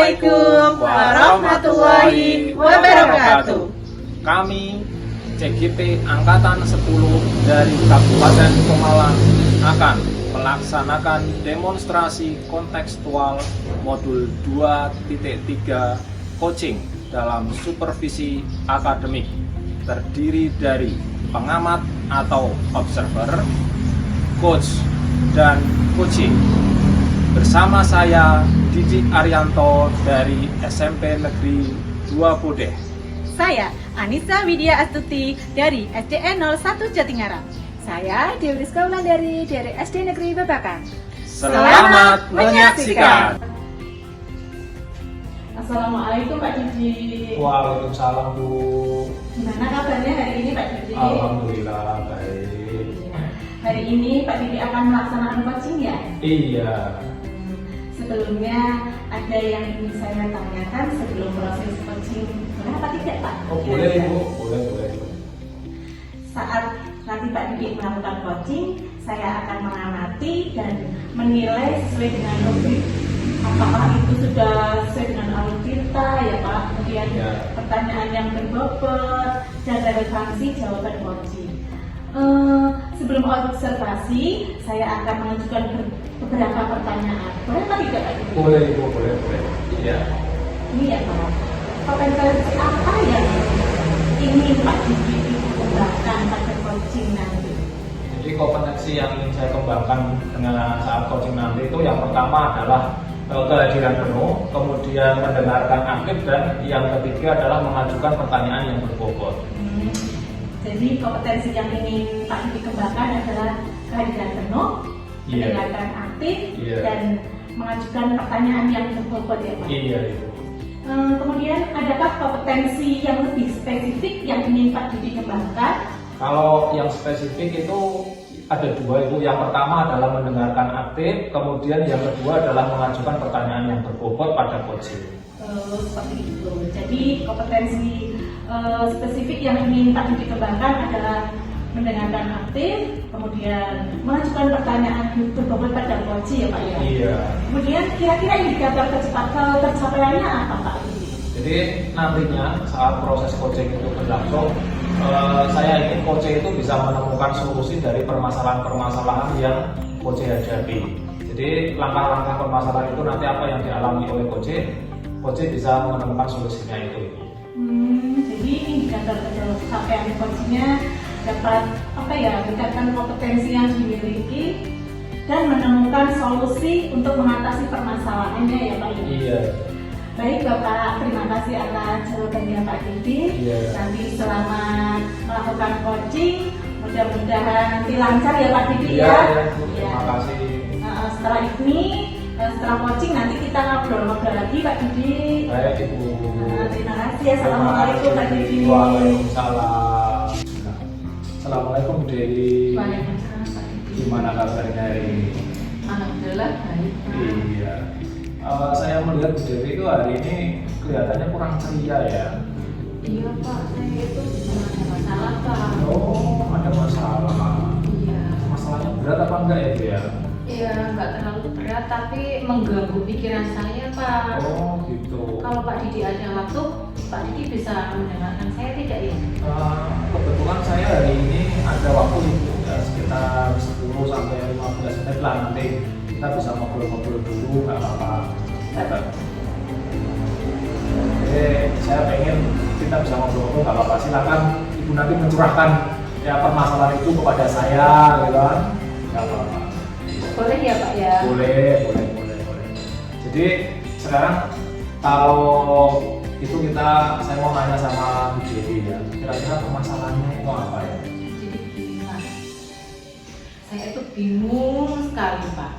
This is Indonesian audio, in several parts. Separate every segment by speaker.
Speaker 1: Assalamualaikum warahmatullahi wabarakatuh.
Speaker 2: Kami CGP Angkatan 10 dari Kabupaten Pemalang akan melaksanakan demonstrasi kontekstual modul 2.3 coaching dalam supervisi akademik, terdiri dari pengamat atau observer, coach, dan coaching. Bersama saya Didi Arianto dari SMP Negeri 2 Bodeh.
Speaker 1: Saya Anissa Widya Astuti dari SDN 01 Jatingarap. Saya Dewi Rizka Wulandari dari SD Negeri Babakan.
Speaker 2: Selamat menyaksikan.
Speaker 1: Assalamualaikum Pak Didi.
Speaker 2: Waalaikumsalam Bu.
Speaker 1: Gimana kabarnya hari ini Pak Didi?
Speaker 2: Alhamdulillah baik.
Speaker 1: Hari ini Pak Didi akan melaksanakan coaching ya?
Speaker 2: Iya.
Speaker 1: Sebelumnya ada yang ingin saya tanyakan sebelum proses coaching, boleh apa tidak Pak?
Speaker 2: Oh boleh Bu, boleh.
Speaker 1: Saat nanti Pak Didi melakukan coaching, saya akan mengamati dan menilai sesuai dengan logik. Apakah itu sudah sesuai dengan alur kita ya Pak? Kemudian pertanyaan yang berbobot dan relevansi jawaban coaching. Sebelum observasi, saya akan mengajukan beberapa pertanyaan. Boleh apa tidak Pak Didi?
Speaker 2: Boleh Bu, boleh. Iya.
Speaker 1: Ini ya Pak, kompetensi apa yang ingin Pak Didi kembangkan pada coaching nanti?
Speaker 2: Jadi kompetensi yang ingin saya kembangkan dengan saat coaching nanti itu yang pertama adalah kehadiran penuh, kemudian mendengarkan aktif, dan yang ketiga adalah mengajukan pertanyaan yang berbobot.
Speaker 1: Jadi kompetensi yang ingin Pak Didi kembangkan adalah kehadiran penuh, mendengarkan aktif, dan mengajukan pertanyaan yang berbobot ya Pak?
Speaker 2: Iya itu.
Speaker 1: Kemudian adakah kompetensi yang lebih spesifik yang ingin Pak Didi kembangkan?
Speaker 2: Kalau yang spesifik itu ada dua Ibu. Yang pertama adalah mendengarkan aktif, kemudian yang kedua adalah mengajukan pertanyaan yang berbobot pada coaching.
Speaker 1: Seperti itu. Jadi kompetensi spesifik yang ingin Pak Didi kembangkan adalah mendengarkan aktif, kemudian mengajukan pertanyaan berbobot pada coaching ya Pak ya.
Speaker 2: Iya.
Speaker 1: Kemudian kira-kira indikator tercapaiannya apa Pak Didi?
Speaker 2: Jadi nantinya saat proses coaching itu berlangsung, saya ingin coaching itu bisa menemukan solusi dari permasalahan-permasalahan yang coaching hadapi. Jadi langkah-langkah permasalahan itu nanti apa yang dialami oleh coaching bisa menemukan solusinya itu.
Speaker 1: Jadi indikator tercapaian coachingnya dapat meningkatkan kompetensi yang dimiliki dan menemukan solusi untuk mengatasi permasalahannya ya Pak.
Speaker 2: Iya.
Speaker 1: Baik Bapak, terima kasih atas jawabannya Pak Didi. Nanti selamat melakukan coaching, mudah-mudahan nanti lancar ya Pak Didi ya.
Speaker 2: Terima kasih.
Speaker 1: Setelah coaching nanti kita ngobrol-ngobrol lagi Pak Didi.
Speaker 2: Baik Ibu.
Speaker 1: Terima kasih. Assalamualaikum Pak Didi.
Speaker 2: Waalaikumsalam. Assalamualaikum Bu Dewi.
Speaker 1: Waalaikumsalam Pak Didi.
Speaker 2: Gimana kabarnya hari ini?
Speaker 1: Alhamdulillah baik.
Speaker 2: Iya. Saya melihat Bu Dewi itu hari ini kelihatannya kurang ceria ya.
Speaker 1: Iya Pak, saya itu ada masalah Pak.
Speaker 2: Oh, ada masalah.
Speaker 1: Iya.
Speaker 2: Masalahnya berat apa enggak ya Bu ya?
Speaker 1: Iya, nggak terlalu berat tapi mengganggu pikiran saya Pak.
Speaker 2: Oh gitu.
Speaker 1: Kalau Pak Didi ada waktu, Pak Didi bisa mendengarkan saya tidak ya?
Speaker 2: Kebetulan saya hari ini ada waktu ya, sekitar 10 sampai 15 menit lah, nanti kita bisa ngobrol-ngobrol dulu, nggak apa-apa. Oke, saya pengen kita bisa ngobrol-ngobrol, nggak apa-apa. Silakan Ibu nanti mencurahkan ya permasalahan itu kepada saya, gitu kan? Nggak apa-apa.
Speaker 1: Boleh ya Pak ya?
Speaker 2: Boleh. Jadi sekarang kalau itu saya mau nanya sama Bu Dewi ya, kira-kira permasalahannya itu apa ya?
Speaker 1: Jadi begini Mas, saya itu bingung sekali Pak.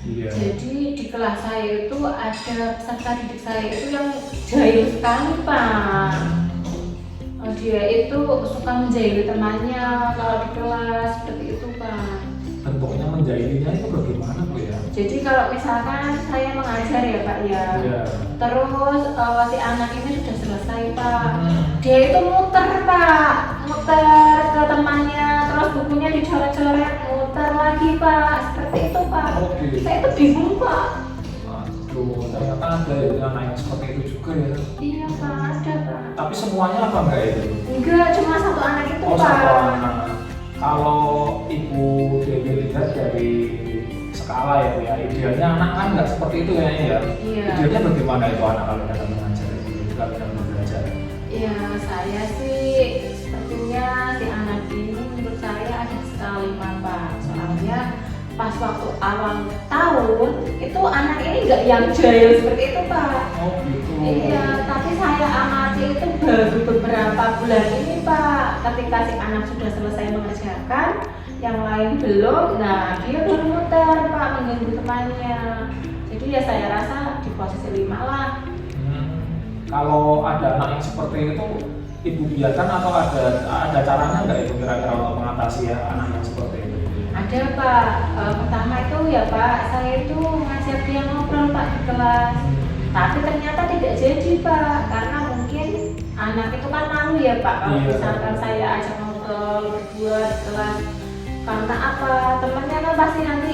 Speaker 2: Iya.
Speaker 1: Jadi di kelas saya itu ada peserta didik saya itu yang jahil sekali Pak. Dia itu suka menjahili temannya kalau di kelas, seperti itu Pak.
Speaker 2: Bentuknya menjahilinya itu bagaimana Bu ya?
Speaker 1: Jadi kalau misalkan saya mengajar ya Pak ya, terus si anak ini sudah selesai Pak, dia itu muter ke temannya, terus bukunya dicoret-coret, muter lagi Pak, seperti itu Pak. Saya itu bingung Pak.
Speaker 2: Aduh, ternyata ada anak yang seperti itu juga ya.
Speaker 3: Iya Pak, ada Pak.
Speaker 2: Tapi semuanya apa enggak itu?
Speaker 3: Enggak, cuma satu anak itu
Speaker 2: Oh,
Speaker 3: Pak.
Speaker 2: satu anak. Kalau Ibu Dewi lihat dari skala ya Bu ya, idealnya anak kan nggak seperti itu kayaknya ya.
Speaker 3: Iya.
Speaker 2: Idealnya bagaimana itu anak kalau datang mengajar itu, kalau datang belajar?
Speaker 3: Iya, saya sih sepertinya si anak ini menurut saya ada sekali Pak. Soalnya pas waktu awal tahun itu anak ini nggak yang jahil seperti itu Pak.
Speaker 2: Oh gitu.
Speaker 3: Iya, tapi saya amati itu baru beberapa bulan ini Pak. Ketika si anak sudah selesai mengerjakan, yang lain belum, nah dia bermuter Pak mengganggu temannya. Jadi ya saya rasa di posisi 5 lah.
Speaker 2: Kalau ada anak yang seperti itu, Ibu biarkan atau ada caranya nggak itu kira-kira untuk mengatasi ya anak yang seperti itu?
Speaker 3: Ada Pak, pertama itu ya Pak, saya itu ngajak dia ngobrol Pak di kelas. Tapi ternyata tidak jadi Pak, karena mungkin anak itu kan malu ya Pak kalau
Speaker 2: Iya.
Speaker 3: misalkan saya ajak ngobrol berdua di kelas. Karena apa? Temennya kan pasti nanti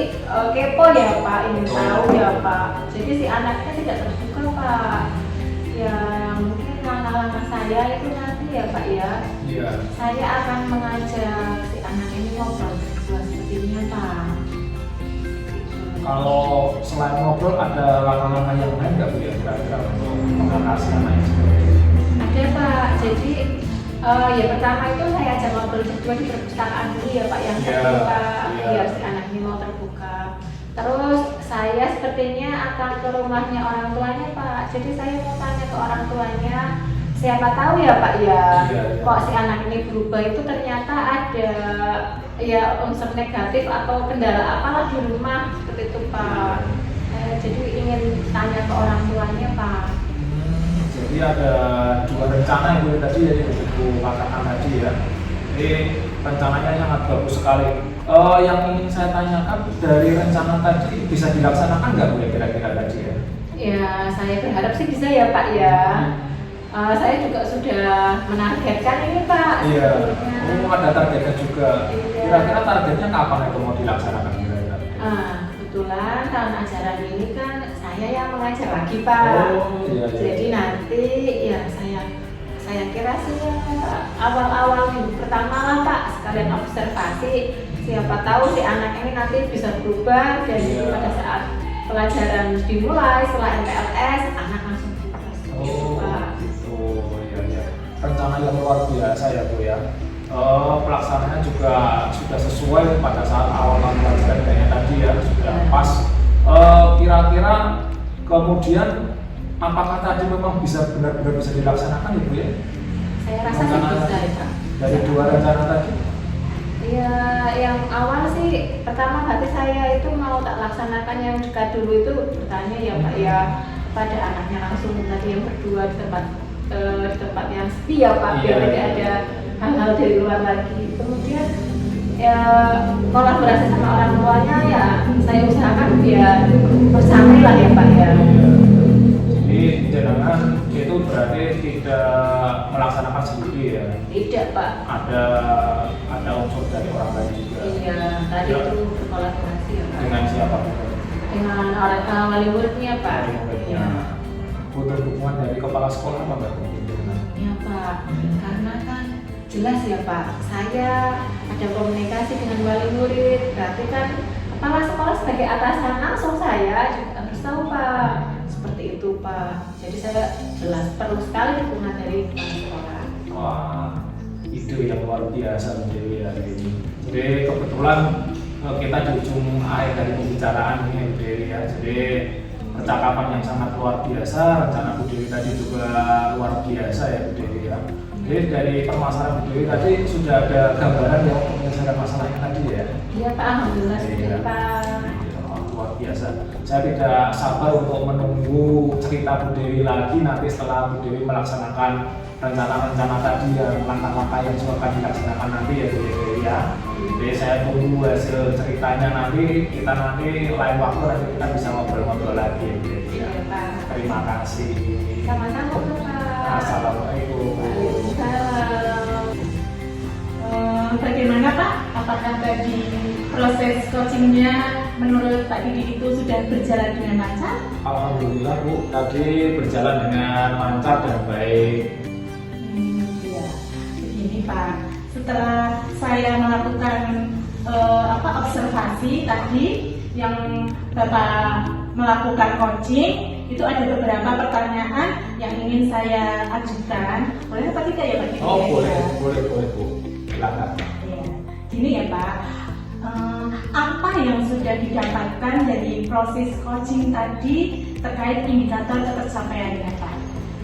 Speaker 3: kepo ya Pak, ingin tahu ya Pak. Jadi si anaknya tidak terbuka Pak. Ya mungkin langkah-langkah saya itu nanti ya Pak ya.
Speaker 2: Iya.
Speaker 3: Saya akan mengajak si anak ini ngobrol berdua sepertinya Pak.
Speaker 2: Kalau selain ngobrol ada langkah-langkah yang lain nggak Bu ya kira-kira untuk mengatasi anak yang seperti itu?
Speaker 3: Ada Pak, jadi ya pertama itu saya ajak ngobrol berdua di perpustakaan dulu ya Pak yang
Speaker 2: Iya,
Speaker 3: terbuka,
Speaker 2: iya.
Speaker 3: biar si anak ini mau terbuka. Terus saya sepertinya akan ke rumahnya orang tuanya Pak, jadi saya mau tanya ke orang tuanya, siapa tahu ya Pak ya,
Speaker 2: Iya, iya.
Speaker 3: kok si anak ini berubah itu ternyata ada ya unsur negatif atau kendala apalah di rumah seperti itu Pak. Jadi ingin tanya ke orang tuanya Pak.
Speaker 2: Jadi ada dua rencana yang tadi jadi Ibu katakan tadi ya. Jadi rencananya sangat bagus sekali. Yang ingin saya tanyakan dari rencana tadi bisa dilaksanakan nggak Bu ya kira-kira tadi ya?
Speaker 3: Ya, saya berharap sih bisa ya Pak ya. Saya juga sudah menargetkan ini Pak.
Speaker 2: Iya.
Speaker 3: sebetulnya.
Speaker 2: Oh, ada targetnya juga.
Speaker 3: Iya.
Speaker 2: Kira-kira targetnya kapan itu mau dilaksanakan kira-kira?
Speaker 3: Kebetulan tahun ajaran ini kan saya yang mengajar lagi Pak.
Speaker 2: Oh, iya, iya.
Speaker 3: Jadi nanti ya saya kira sih ya, awal-awal minggu pertama lah Pak, sekalian observasi. Siapa tahu si anak ini nanti bisa berubah dan
Speaker 2: Iya.
Speaker 3: pada saat pelajaran dimulai setelah MPLS anak langsung berubah.
Speaker 2: Oh,
Speaker 3: Pak.
Speaker 2: gitu. Iya, iya. Rencana yang luar biasa ya Bu ya. Pelaksanaannya juga sudah sesuai pada saat awal pelajaran kayak tadi ya, sudah pas. Kira-kira kemudian apakah tadi memang bisa benar-benar bisa dilaksanakan Ibu ya?
Speaker 3: Saya rasa sih
Speaker 2: Rencana
Speaker 3: bisa ya Pak.
Speaker 2: dari dua rencana tadi?
Speaker 3: Ya, yang awal sih pertama berarti saya itu mau tak laksanakan yang dekat dulu itu bertanya ya Pak ya kepada anaknya langsung tadi yang berdua di tempat yang sepi ya Pak, biar
Speaker 2: Iya.
Speaker 3: tidak ada hal-hal dari luar lagi. Kemudian ya kolaborasi sama orang tuanya ya saya usahakan biar bersama lah ya Pak ya.
Speaker 2: Jadi jangan itu berarti tidak melaksanakan sendiri ya.
Speaker 3: Tidak Pak.
Speaker 2: Ada unsur dari orang lain juga.
Speaker 3: Iya, tadi
Speaker 2: Ya.
Speaker 3: itu berkolaborasi ya Pak.
Speaker 2: Dengan siapa Bu?
Speaker 3: Dengan orang wali muridnya Pak.
Speaker 2: Dari muridnya.
Speaker 3: Iya.
Speaker 2: Butuh dukungan dari kepala sekolah apa enggak Bu?
Speaker 3: Ya Pak, karena kan jelas ya Pak, saya ada komunikasi dengan wali murid, berarti kan kepala sekolah sebagai atasan langsung saya juga harus tahu Pak, seperti itu Pak. Jadi saya jelas perlu sekali dukungan dari kepala sekolah.
Speaker 2: Wah, ide yang luar biasa Bu Dewi hari ini. Jadi kebetulan kita di ujung akhir dari pembicaraan ini Bu Dewi ya. Jadi percakapan yang sangat luar biasa, rencana Bu Dewi tadi juga luar biasa ya Bu Dewi ya. Jadi dari permasalahan Bu Dewi tadi sudah ada gambaran yang untuk menyelesaikan masalahnya tadi ya.
Speaker 3: Iya Pak, alhamdulillah
Speaker 2: Iya.
Speaker 3: sudah Pak.
Speaker 2: Luar biasa. Saya tidak sabar untuk menunggu cerita Bu Dewi lagi nanti setelah Bu Dewi melaksanakan rencana-rencana tadi yang langkah-langkah yang sudah akan dilaksanakan nanti ya Bu Dewi ya. Jadi saya tunggu hasil ceritanya nanti, kita nanti lain waktu nanti kita bisa ngobrol-ngobrol lagi ya Bu Dewi ya.
Speaker 3: Iya Pak.
Speaker 2: Terima kasih.
Speaker 3: Sama-sama Pak.
Speaker 2: Assalamualaikum.
Speaker 3: Waalaikumsalam.
Speaker 1: Bagaimana Pak? Apakah tadi proses coachingnya menurut Pak Didi itu sudah berjalan dengan lancar?
Speaker 2: Alhamdulillah Bu, tadi berjalan dengan lancar dan baik.
Speaker 1: Ya, begini Pak. Setelah saya melakukan observasi tadi yang Bapak melakukan coaching, itu ada beberapa pertanyaan yang ingin saya ajukan. Boleh apa tidak ya Pak Didi?
Speaker 2: Oh boleh Bu, silakan.
Speaker 1: Ya. Gini ya Pak, apa yang sudah didapatkan dari proses coaching tadi terkait indikator ketercapaiannya Pak?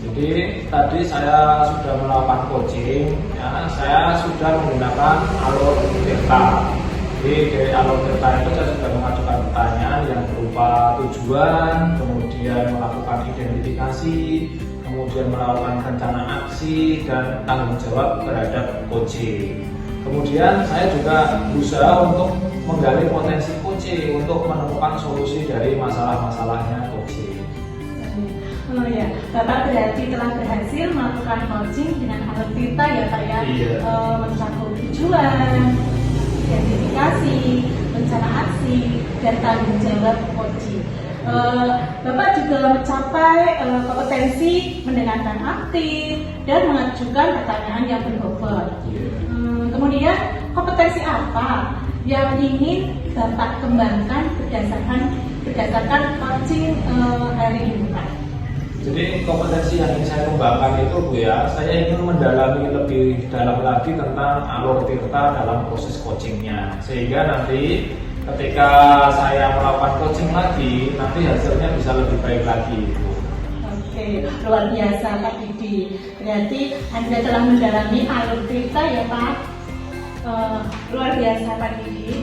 Speaker 2: Jadi tadi saya sudah melakukan coaching, ya, saya sudah menggunakan alur delta. Jadi dari alur delta itu saya sudah mengajukan pertanyaan yang berupa tujuan, kemudian melakukan identifikasi, kemudian melakukan rencana aksi dan tanggung jawab terhadap coaching. Kemudian saya juga berusaha untuk menggali potensi coaching untuk menemukan solusi dari masalah-masalahnya coaching.
Speaker 1: Oh ya, Bapak berarti telah berhasil melakukan coaching dengan alur delta ya Pak ya?
Speaker 2: Iya.
Speaker 1: Mencakup tujuan, identifikasi, rencana aksi, dan tanggung jawab coaching. Bapak juga mencapai kompetensi mendengarkan aktif dan mengajukan pertanyaan yang berbobot. Kemudian kompetensi apa yang ingin Bapak kembangkan berdasarkan coaching hari ini Pak?
Speaker 2: Jadi kompetensi yang ingin saya kembangkan itu Bu ya, saya ingin mendalami lebih dalam lagi tentang alur tirta dalam proses coachingnya, sehingga nanti ketika saya melakukan coaching lagi, nanti hasilnya bisa lebih baik lagi Bu.
Speaker 1: Oke, luar biasa Pak Didi. Berarti Anda telah mendalami alur tirta ya Pak? Luar biasa Pak Didi.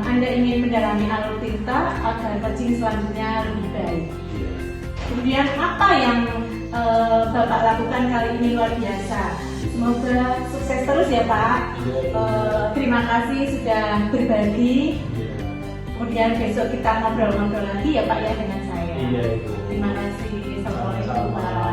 Speaker 1: Anda ingin mendalami alur tirta agar coaching selanjutnya lebih baik. Kemudian apa yang Bapak lakukan kali ini luar biasa. Semoga sukses terus ya Pak. Terima kasih sudah berbagi. Kemudian besok kita ngobrol-ngobrol lagi ya Pak ya dengan saya.
Speaker 2: Iya Ibu.
Speaker 1: Terima kasih. Assalamualaikum Pak.